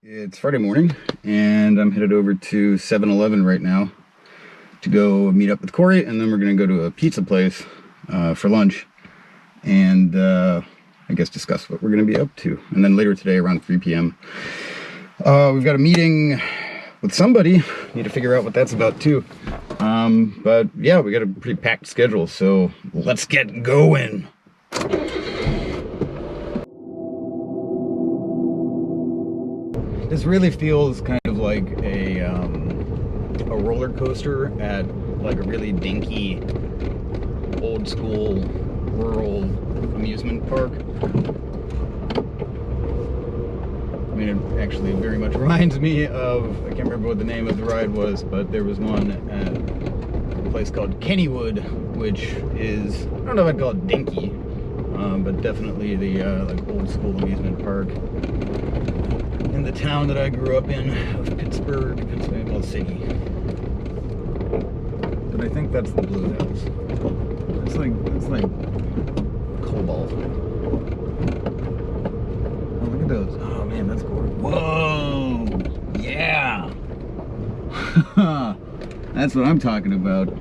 It's Friday morning, and I'm headed over to 7-Eleven right now to go meet up with Corey, and then we're going to go to a pizza place for lunch, and I guess discuss what we're going to be up to. And then later today, around 3 p.m., we've got a meeting with somebody. Need to figure out what that's about, too. But yeah, we got a pretty packed schedule, so let's get going. This really feels kind of like a roller coaster at like a really dinky, old school, rural amusement park. I mean, it actually very much reminds me of, I can't remember what the name of the ride was, but there was one at a place called Kennywood, which is, I don't know if I'd call it dinky, but definitely the like old school amusement park in the town that I grew up in, of Pittsburgh, Pennsylvania, well, city. But I think that's the Blue House. It's like cobalt. Oh, look at those. Oh man, that's gorgeous. Whoa! Yeah! That's what I'm talking about.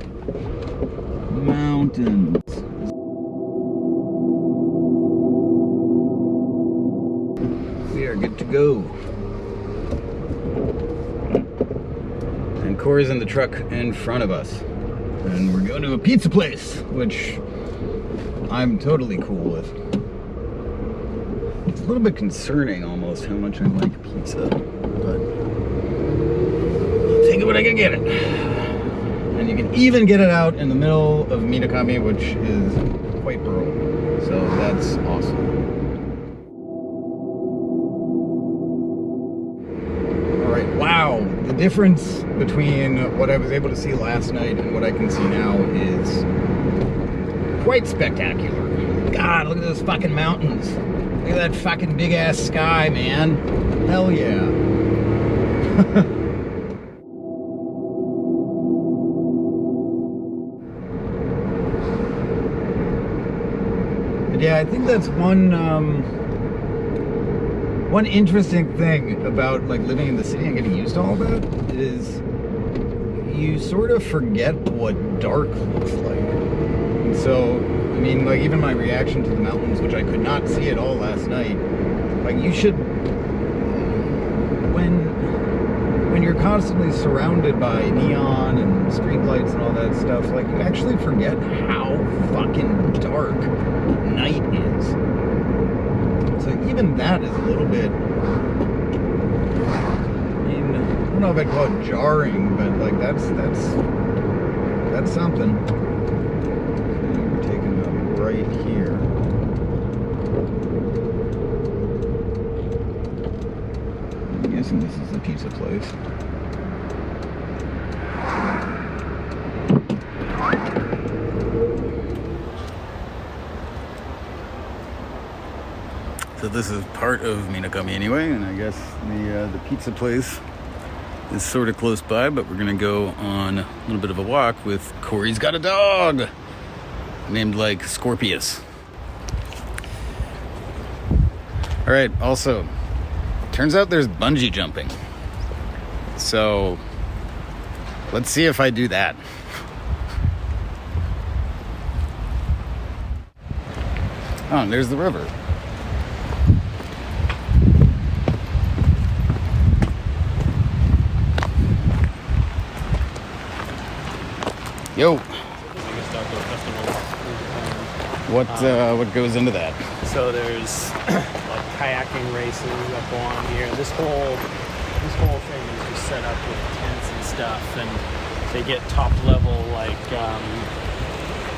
Mountains. We are good to go. And Corey's in the truck in front of us. And we're going to a pizza place, which I'm totally cool with. It's a little bit concerning almost how much I like pizza, but I'll take it when I can get it. And you can even get it out in the middle of Minakami, which is quite rural. So that's awesome. Wow, the difference between what I was able to see last night and what I can see now is quite spectacular. God, look at those fucking mountains. Look at that fucking big ass sky, man. Hell yeah. But yeah, I think that's one interesting thing about like living in the city and getting used to all that is you sort of forget what dark looks like. And so, I mean, like even my reaction to the mountains, which I could not see at all last night, like you should, when you're constantly surrounded by neon and streetlights and all that stuff, like you actually forget how fucking dark night is. So even that is a little bit, I mean, I don't know if I'd call it jarring, but like that's something. So we're taking it right here. I'm guessing this is the pizza place. So this is part of Minakami anyway, and I guess the pizza place is sort of close by, but we're gonna go on a little bit of a walk with Corey's got a dog named like Scorpius. All right, also, turns out there's bungee jumping. So let's see if I do that. Oh, and there's the river. Yo. What goes into that? So there's like kayaking races that go on here. This whole thing is just set up with tents and stuff, and they get top level like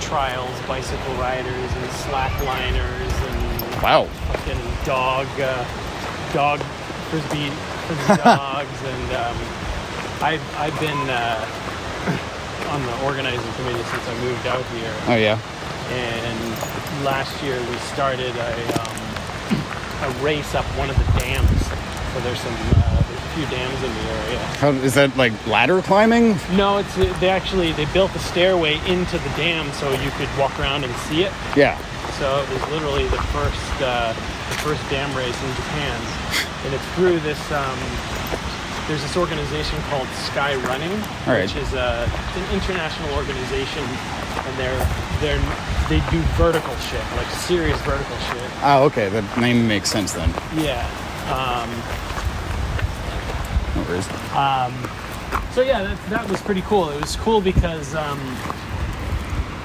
trials, bicycle riders and slackliners and wow, fucking dog frisbee dogs, and I've been on the organizing committee since I moved out here. Oh yeah. And last year we started a race up one of the dams. So there's a few dams in the area. How is that, like ladder climbing? No, they built a stairway into the dam so you could walk around and see it. Yeah. So it was literally the first dam race in Japan, and it's through this. There's this organization called Sky Running, which is an international organization, and they do vertical shit, like serious vertical shit. Oh, okay. That name makes sense then. Yeah. No worries. So yeah, that was pretty cool. It was cool because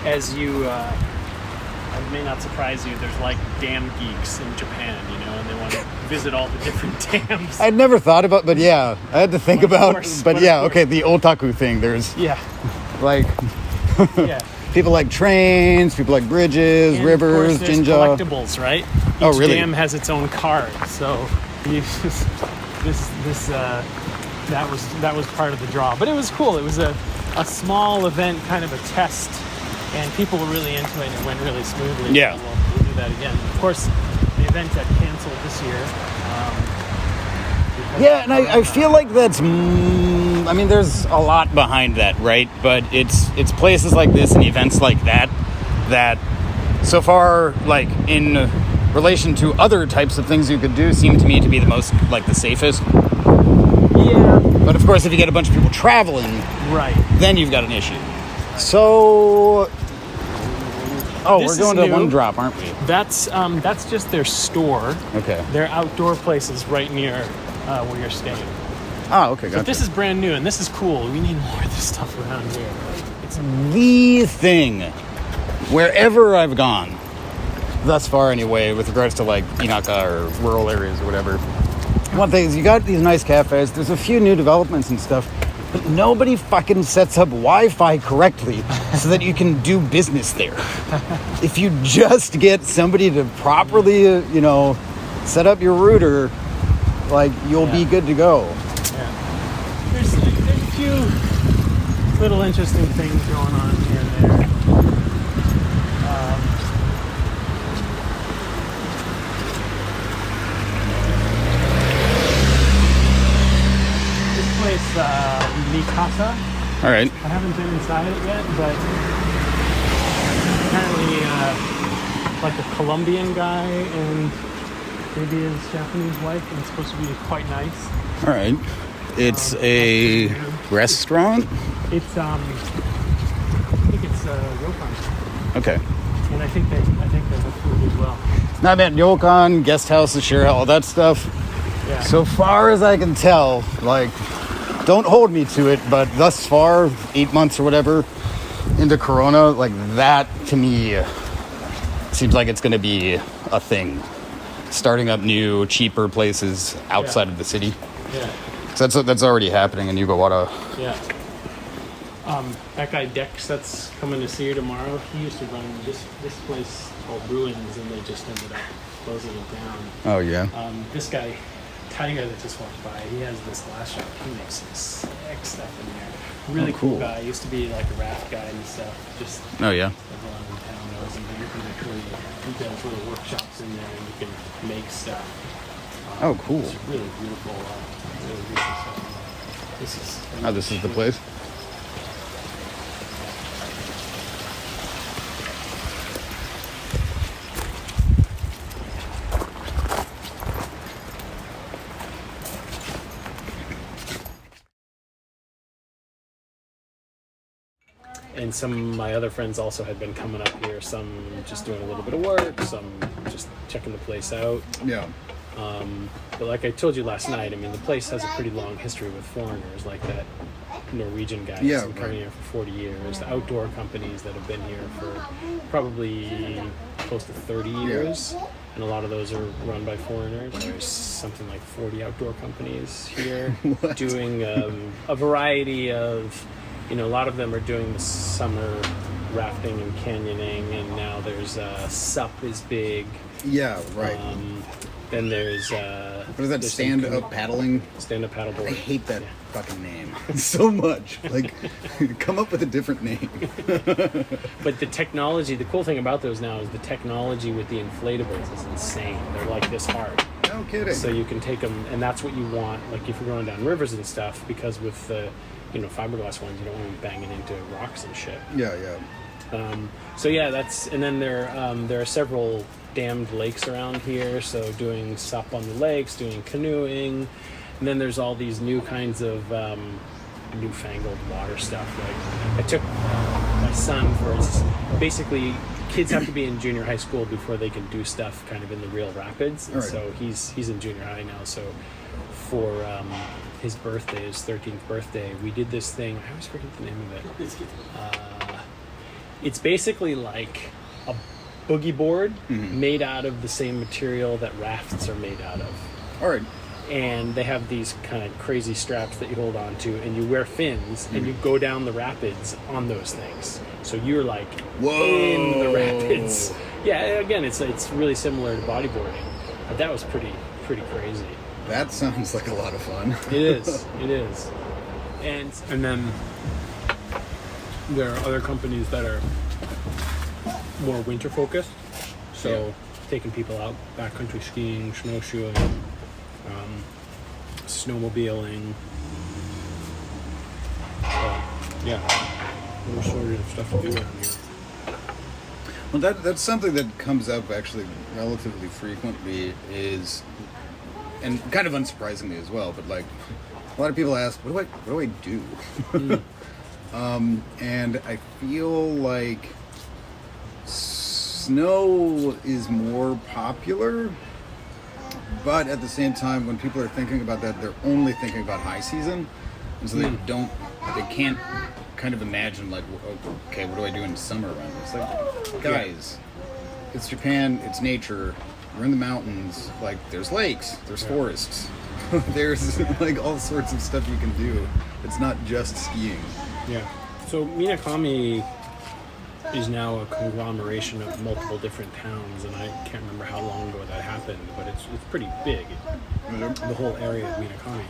as you, it may not surprise you, there's like dam geeks in Japan, and they want to visit all the different dams. I'd never thought about, but yeah, I had to think about. But yeah, okay, the otaku thing. There's like yeah. People like trains, people like bridges, And rivers, of course, there's jinja. collectibles, right? Oh, Each really? dam has its own card, so that was part of the draw. But it was cool. It was a small event, kind of a test, and people were really into it. And it went really smoothly. Yeah. So we'll do that again. Of course, the event got canceled this year. Yeah, and I feel like that's. I mean, there's a lot behind that, right? But it's places like this and events like that so far, like in relation to other types of things you could do, seem to me to be the most like the safest. Yeah. But of course, if you get a bunch of people traveling, Right. then you've got an issue. So, This we're going is to new. One Drop, aren't we? That's just their store. Okay. Their outdoor places right near where you're staying. Oh, okay, gotcha. But this is brand new, and this is cool. We need more of this stuff around here. It's the thing, wherever I've gone, thus far anyway, with regards to like Inaka or rural areas or whatever. One thing is, you got these nice cafes, there's a few new developments and stuff, but nobody fucking sets up Wi-Fi correctly so that you can do business there. If you just get somebody to properly, set up your router, like, you'll be good to go. Yeah. There's a few little interesting things going on here and there. This place, Mikasa. All right. I haven't been inside it yet, but apparently, like a Colombian guy and maybe his Japanese wife, and it's supposed to be quite nice. All right. It's a restaurant? It's I think it's ryokan, Okay. and I think they have food as well. Now, I meant ryokan, guest houses, share all that stuff. Yeah. So far as I can tell, like, don't hold me to it, but thus far, 8 months or whatever into Corona, like, that to me seems like it's going to be a thing. Starting up new, cheaper places outside of the city. Yeah. So that's already happening in Yugawara. Yeah. That guy Dex that's coming to see you tomorrow, he used to run this place called Ruins, and they just ended up closing it down. Oh, yeah. This guy, Tiger, that just walked by, he has this glass shop. He makes some sick stuff in there. Really cool guy. Used to be like a raft guy and stuff. Just Oh, yeah. everyone in town knows him. But you can actually, he does little workshops in there, and you can make stuff. Oh, cool. It's really beautiful. Really beautiful stuff. This is the place? And some of my other friends also had been coming up here, some just doing a little bit of work, some just checking the place out. Yeah. But like I told you last night, I mean, the place has a pretty long history with foreigners, like that Norwegian guy who's been coming here for 40 years, the outdoor companies that have been here for probably close to 30 years, and a lot of those are run by foreigners. There's something like 40 outdoor companies here doing a variety of, a lot of them are doing the summer rafting and canyoning, and now there's SUP is big. Yeah, right. Then there's what is that, stand-up paddling? Stand-up paddleboard. I hate that fucking name so much. Like, come up with a different name. But the technology, the cool thing about those now is the technology with the inflatables is insane. They're like this hard. No kidding. So you can take them, and that's what you want. Like if you're going down rivers and stuff, because with the fiberglass ones, you don't want to be banging into rocks and shit. Yeah, yeah. So yeah, and then there are several dammed lakes around here, so doing sup on the lakes, doing canoeing, and then there's all these new kinds of newfangled water stuff. Like I took my son for basically kids have to be in junior high school before they can do stuff kind of in the real rapids, and right. so he's in junior high now. So for his birthday, his 13th birthday, we did this thing. I always forget the name of it. It's basically like a boogie board made out of the same material that rafts are made out of. All right. And they have these kind of crazy straps that you hold on to, and you wear fins, and you go down the rapids on those things. So you're like in the rapids. Yeah, again, it's really similar to bodyboarding, but that was pretty crazy. That sounds like a lot of fun. It is. And then there are other companies that are more winter focused, so taking people out backcountry skiing, snowshoeing, snowmobiling. All sorts of stuff to do around here. Well, that's something that comes up actually relatively frequently and kind of unsurprisingly as well, but like a lot of people ask, what do I do? And I feel like snow is more popular, but at the same time, when people are thinking about that, they're only thinking about high season, and so they can't kind of imagine like, okay, what do I do in summer around this? Like, guys, it's Japan, it's nature, we're in the mountains, like there's lakes, there's forests, there's like all sorts of stuff you can do. It's not just skiing. Yeah. So Minakami is now a conglomeration of multiple different towns, and I can't remember how long ago that happened, but it's pretty big. The whole area of Minakami.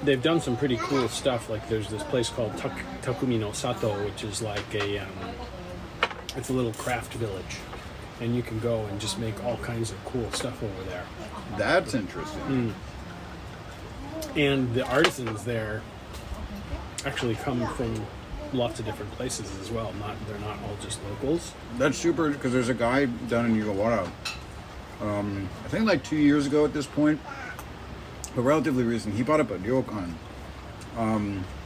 They've done some pretty cool stuff. Like there's this place called Takumi no Sato, which is like it's a little craft village, and you can go and just make all kinds of cool stuff over there. That's interesting. And the artisans there actually come from lots of different places as well. They're not all just locals. That's super, because there's a guy down in Yugawara, I think like 2 years ago at this point, but relatively recent, he bought up a ryokan,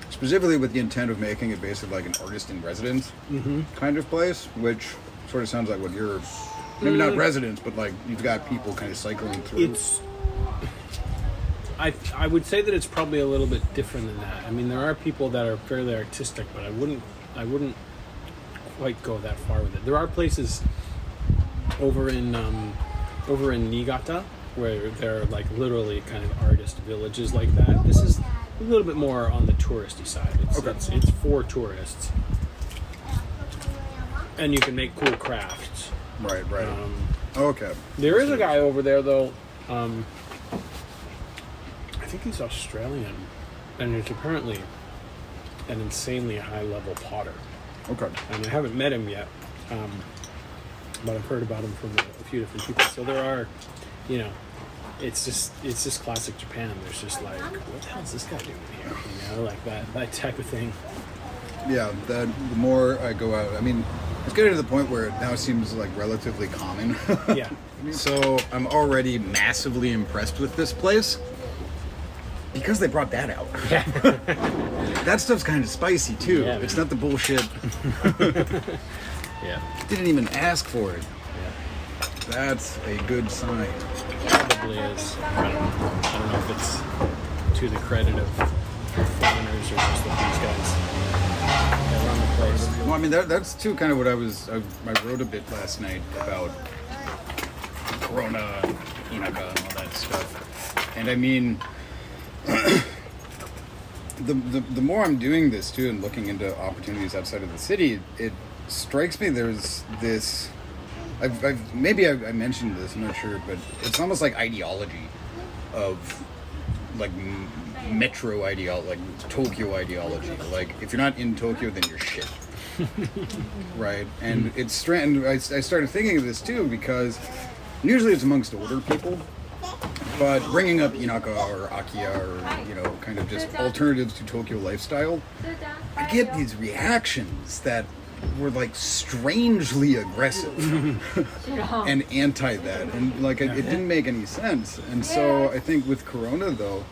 specifically with the intent of making it basically like an artist in residence kind of place, which sort of sounds like what you're, maybe not residence, but like you've got people kind of cycling through. I would say that it's probably a little bit different than that. I mean, there are people that are fairly artistic, but I wouldn't quite go that far with it. There are places over in Niigata where they're like literally kind of artist villages like that. This is a little bit more on the touristy side. It's for tourists, and you can make cool crafts. Right. Okay. There is a guy over there though. I think he's Australian, and he's apparently an insanely high-level potter. Okay. And I haven't met him yet, but I've heard about him from a few different people. So there are, it's just classic Japan. There's just like, what the hell is this guy doing here? Like that type of thing. Yeah, the more I go out, I mean, it's getting to the point where it now seems like relatively common. Yeah. So I'm already massively impressed with this place. Because they brought that out. Yeah. That stuff's kind of spicy too. Yeah, it's not the bullshit. Yeah. Didn't even ask for it. Yeah. That's a good sign. Probably is. I don't know if it's to the credit of foreigners or just that these guys run the place. Well, I mean, that's too kind of what I wrote a bit last night about Corona, Inaka, and all that stuff. And I mean, the more I'm doing this too and looking into opportunities outside of the city, it strikes me there's this. Maybe I mentioned this, I'm not sure, but it's almost like ideology of like metro ideology, like Tokyo ideology. Like if you're not in Tokyo, then you're shit. Right? And it's strange. I started thinking of this too because usually it's amongst older people. But bringing up Inaka or Akiya or, you know, kind of just alternatives to Tokyo lifestyle, I get these reactions that were like strangely aggressive and anti that, and like it didn't make any sense. And so I think with Corona though,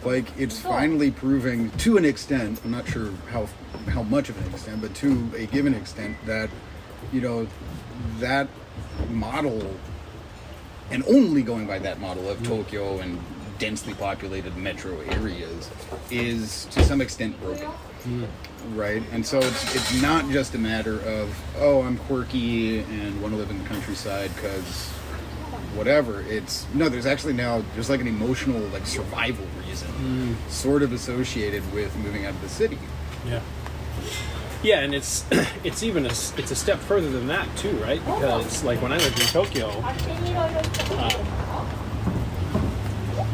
like it's finally proving to an extent, I'm not sure how much of an extent, but to a given extent, that, you know, that model, and only going by that model of Tokyo and densely populated metro areas, is to some extent broken. Right? And so it's not just a matter of, oh, I'm quirky and want to live in the countryside because whatever. It's, no, there's actually now, there's like an emotional, like survival reason sort of associated with moving out of the city. Yeah. Yeah, and it's even it's a step further than that too, right? Because like when I lived in Tokyo,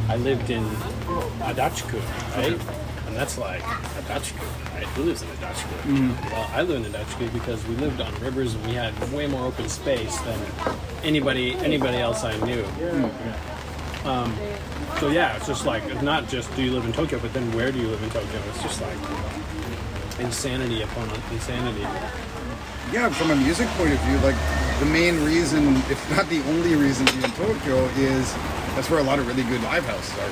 I lived in Adachi-ku, right? And that's like Adachi-ku, right? Who lives in Adachi-ku? Well, I live in Adachi-ku because we lived on rivers and we had way more open space than anybody else I knew. So yeah, it's just like, it's not just do you live in Tokyo, but then where do you live in Tokyo? It's just like insanity upon insanity. Yeah, from a music point of view, like the main reason, if not the only reason to be in Tokyo, is that's where a lot of really good live houses are.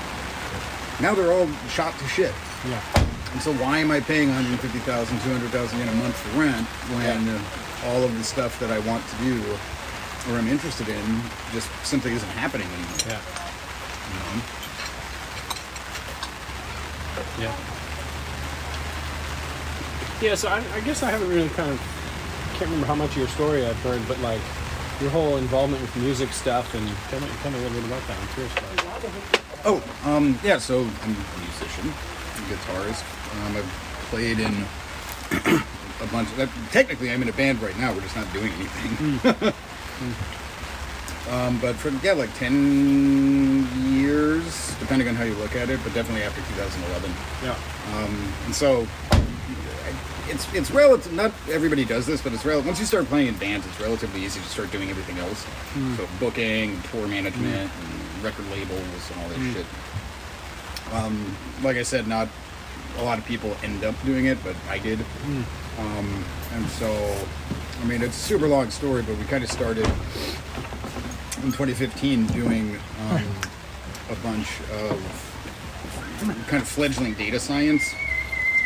Now they're all shot to shit. Yeah. And so why am I paying 150,000, 200,000 yen a month for rent when all of the stuff that I want to do or I'm interested in just simply isn't happening anymore? Yeah. You know? Yeah. Yeah, so I guess I haven't really can't remember how much of your story I've heard, but like your whole involvement with music stuff, and tell me a little bit about that. I'm curious about it. Yeah, so I'm a musician, a guitarist. I've played in a bunch of, technically I'm in a band right now, we're just not doing anything. But for, like 10 years, depending on how you look at it, but definitely after 2011. Yeah. And so it's relative. Not everybody does this, but it's once you start playing in bands, it's relatively easy to start doing everything else. So booking, tour management, and record labels, and all that shit. Like I said, not a lot of people end up doing it, but I did. And so, I mean, it's a super long story, but we kind of started in 2015 doing a bunch of kind of fledgling data science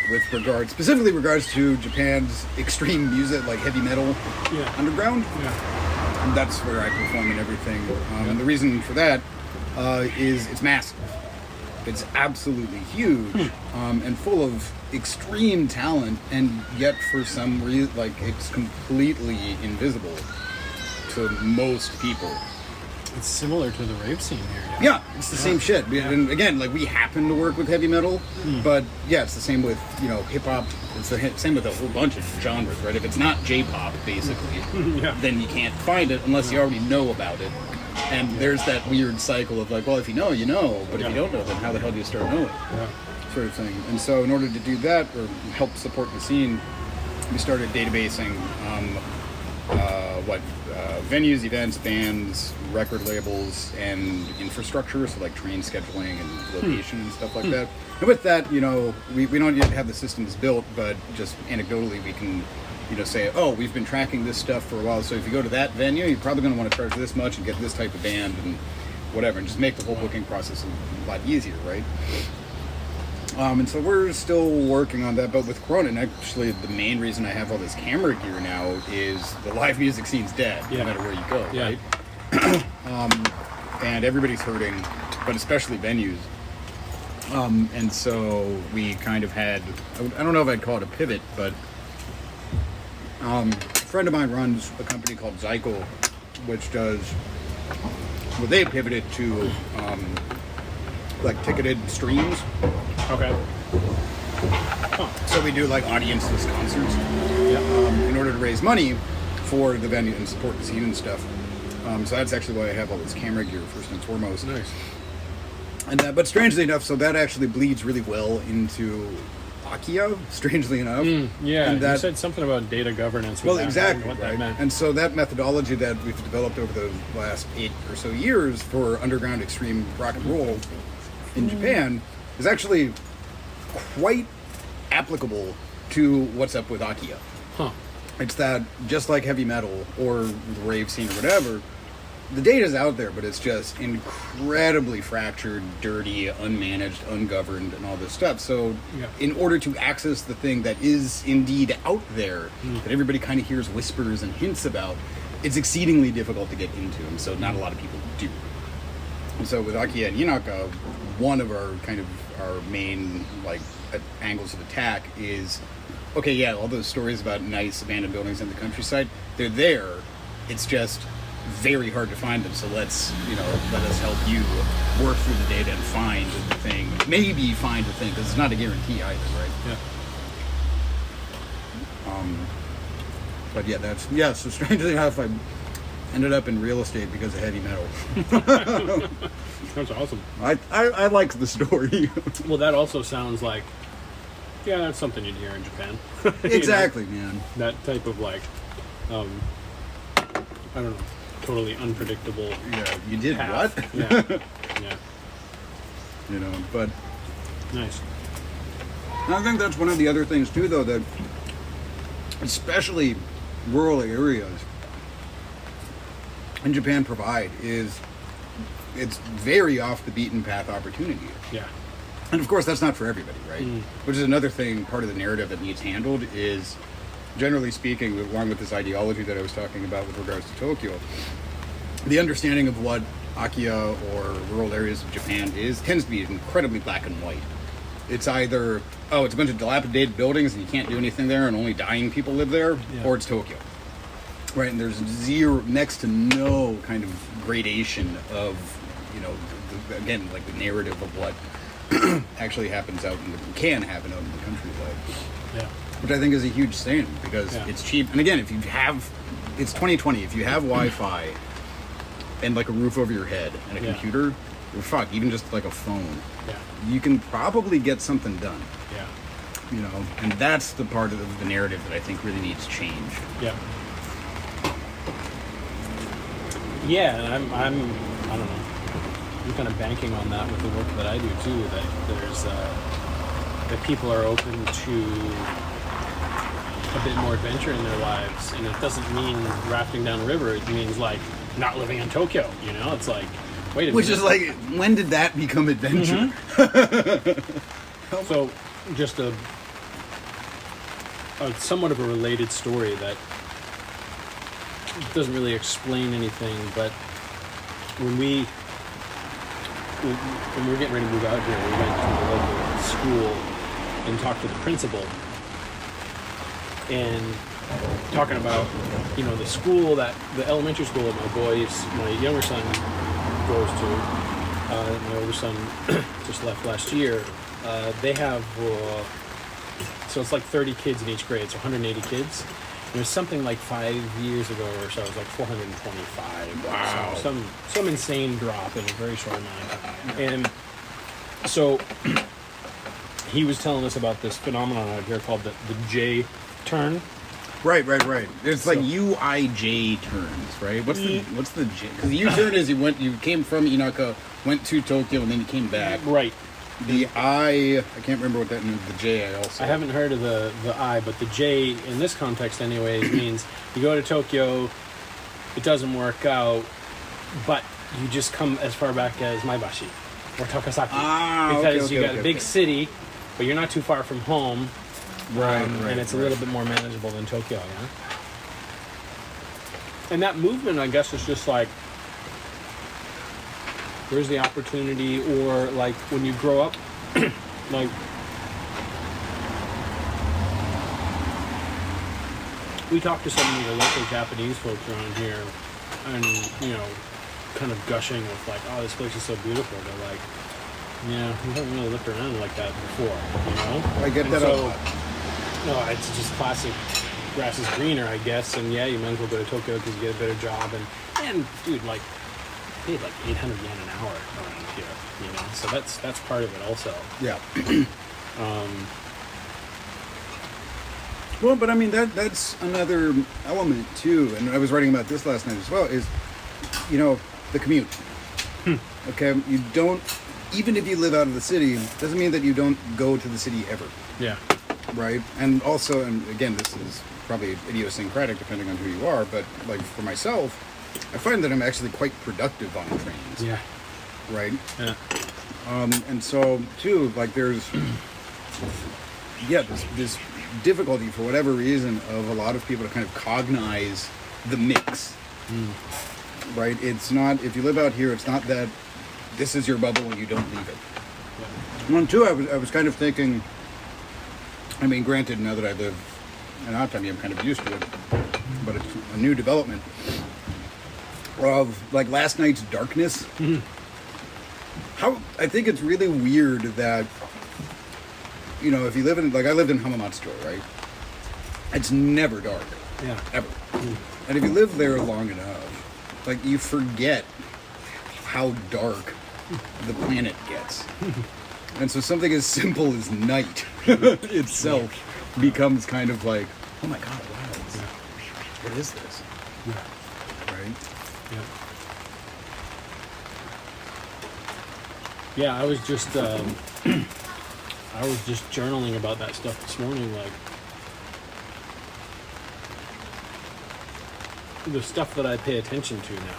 with specifically regards to Japan's extreme music, like heavy metal underground. Yeah. And that's where I perform and everything. And the reason for that is it's massive. It's absolutely huge and full of extreme talent, and yet for some reason, like, it's completely invisible to most people. It's similar to the rave scene here. Yeah, it's the same shit. And again, like, we happen to work with heavy metal, but yeah, it's the same with, you know, hip hop. It's the same with a whole bunch of genres, right? If it's not J-pop, basically, then you can't find it unless you already know about it. And there's that weird cycle of like, well, if you know, you know, but if you don't know, then how the hell do you start knowing? Sort of thing. And so in order to do that, or help support the scene, we started databasing venues, events, bands, record labels, and infrastructure, so like train scheduling and location and stuff like that. And with that, you know, we don't yet have the systems built, but just anecdotally we can, you know, say, oh, we've been tracking this stuff for a while, so if you go to that venue, you're probably going to want to charge this much and get this type of band and whatever, and just make the whole booking process a lot easier, right? And so we're still working on that, but with Corona, and actually the main reason I have all this camera gear now is the live music scene's dead, no matter where you go, right? And everybody's hurting, but especially venues. And so we kind of had, I don't know if I'd call it a pivot, but a friend of mine runs a company called Zycle, which does, well, they pivoted to like ticketed streams. Okay. So we do like audienceless concerts in order to raise money for the venue and support the scene and stuff. So that's actually why I have all this camera gear first and foremost. Nice. And but strangely enough, so that actually bleeds really well into Akiya, strangely enough. Yeah, and you said something about data governance. Well, that, exactly, what right? that meant. And so that methodology that we've developed over the last 8 or so years for underground extreme rock and roll in Japan is actually quite applicable to what's up with Akiya. Huh. It's that just like heavy metal or the rave scene or whatever, the data's out there, but it's just incredibly fractured, dirty, unmanaged, ungoverned, and all this stuff. So in order to access the thing that is indeed out there, that everybody kind of hears whispers and hints about, it's exceedingly difficult to get into, and so not a lot of people do. And so with Akiya and Inaka, one of our kind of our main angles of attack is, okay, yeah, all those stories about nice abandoned buildings in the countryside, they're there. It's just very hard to find them. So let us help you work through the data and find the thing. Maybe find the thing, because it's not a guarantee either, right? Yeah. But yeah, so strangely enough, I ended up in real estate because of heavy metal. That's awesome. I liked the story. Well, that also sounds like, yeah, that's something you'd hear in Japan. Exactly, man. That type of I don't know, totally unpredictable. Yeah, you did path. what? Yeah. But Nice. And I think that's one of the other things too, though, that especially rural areas in Japan provide is it's very off the beaten path opportunity. Yeah. And of course, that's not for everybody, right? Which is another thing, part of the narrative that needs handled is, generally speaking, along with this ideology that I was talking about with regards to Tokyo, the understanding of what Akiya or rural areas of Japan tends to be incredibly black and white. It's either, it's a bunch of dilapidated buildings and you can't do anything there and only dying people live there, or it's Tokyo. Right, and there's next to no kind of gradation of, again, like the narrative of what actually happens can happen out in the countryside. Yeah. Which I think is a huge sin because it's cheap. And again, it's 2020, if you have Wi-Fi and like a roof over your head and a computer, or even just like a phone, you can probably get something done. Yeah. And that's the part of the narrative that I think really needs change. Yeah. Yeah, and I don't know. I'm kind of banking on that with the work that I do too. That there's that people are open to a bit more adventure in their lives, and it doesn't mean rafting down a river. It means like not living in Tokyo. It's like, wait a minute. Which is like, when did that become adventure? So, just a somewhat of a related story that doesn't really explain anything, but when we were getting ready to move out here, we went to the local school and talked to the principal, and talking about the school, the elementary school that my younger son goes to. My older son just left last year. They have so it's like 30 kids in each grade, so 180 kids. There's something like 5 years ago or so, it was like 425. Wow. So some insane drop in a very short amount of time. And so he was telling us about this phenomenon out here called the J turn. Right. It's like UIJ turns, right? What's the J? Because the U turn is you came from Inaka, went to Tokyo, and then you came back. Right. The I can't remember what that means. The J I haven't heard of the I, but the J in this context anyways means you go to Tokyo, it doesn't work out, but you just come as far back as Maebashi or Takasaki. Because you got a big city, but you're not too far from home. Right. And it's a little bit more manageable than Tokyo, yeah? And that movement, I guess, is just like, where's the opportunity, or like when you grow up, like we talked to some of the local Japanese folks around here, and kind of gushing with like, oh, this place is so beautiful. They're like, yeah, we haven't really looked around like that before, I get that a lot. No, it's just classic. Grass is greener, I guess, and yeah, you might as well go to Tokyo because you get a better job, and dude, like, paid like 800 yen an hour around here, so that's part of it also. Yeah. Well, but I mean that's another element too, and I was writing about this last night as well. Is the commute. Okay, you don't, even if you live out of the city, doesn't mean that you don't go to the city ever. Yeah. Right, and also, and again, this is probably idiosyncratic depending on who you are, but like for myself, I find that I'm actually quite productive on trains. Yeah. Right. Yeah. And so too, like there's this difficulty for whatever reason of a lot of people to kind of cognize the mix. Right? It's not, if you live out here, it's not that this is your bubble and you don't leave it. Yeah. And two, I was kind of thinking, I mean, granted, now that I live in Atami, I'm kind of used to it, but it's a new development of like last night's darkness. Mm-hmm. How I think it's really weird that, if you live in, like I lived in Hamamatsu, right? It's never dark. Yeah. Ever. And if you live there long enough, like you forget how dark the planet gets. And so something as simple as night itself becomes kind of like, oh my god, wow, what is this? Yeah. Right? Yeah. Yeah, I was just journaling about that stuff this morning, like the stuff that I pay attention to now.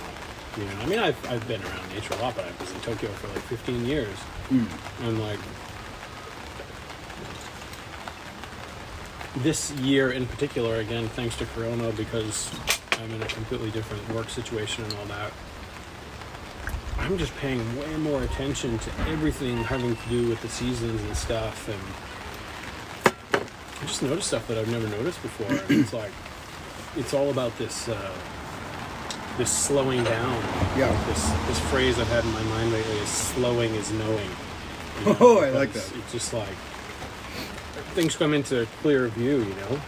I mean, I've been around nature a lot, but I was in Tokyo for like 15 years. And like this year in particular, again, thanks to Corona, because I'm in a completely different work situation and all that, I'm just paying way more attention to everything having to do with the seasons and stuff, and I just noticed stuff that I've never noticed before. And it's like, it's all about this this slowing down. Yeah. This phrase I've had in my mind lately is slowing is knowing. Oh, I like that. It's just like things come into clearer view, It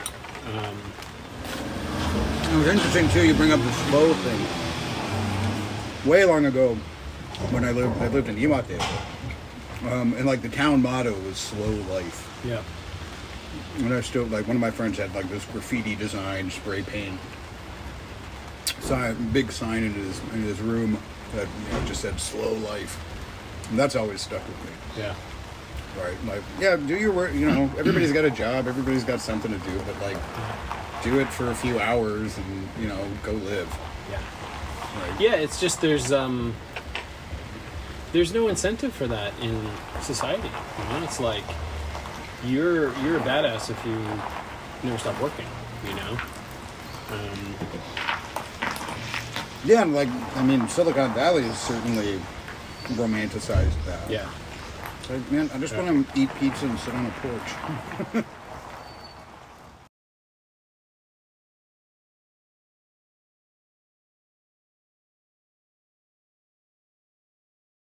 was interesting too, you bring up the slow thing. Way long ago, when I lived in Iwate, and like the town motto was slow life. Yeah. And I still, like, one of my friends had like this graffiti design, spray paint, big sign in his room that just said slow life. And that's always stuck with me. Yeah. Right? Like, yeah, do your work, everybody's got a job, everybody's got something to do, but like, do it for a few hours and, go live. Yeah. Right? Yeah, it's just there's no incentive for that in society. It's like you're a badass if you never stop working. Yeah, and like, I mean, Silicon Valley has certainly romanticized that. Yeah. It's like, man, I just want to eat pizza and sit on a porch.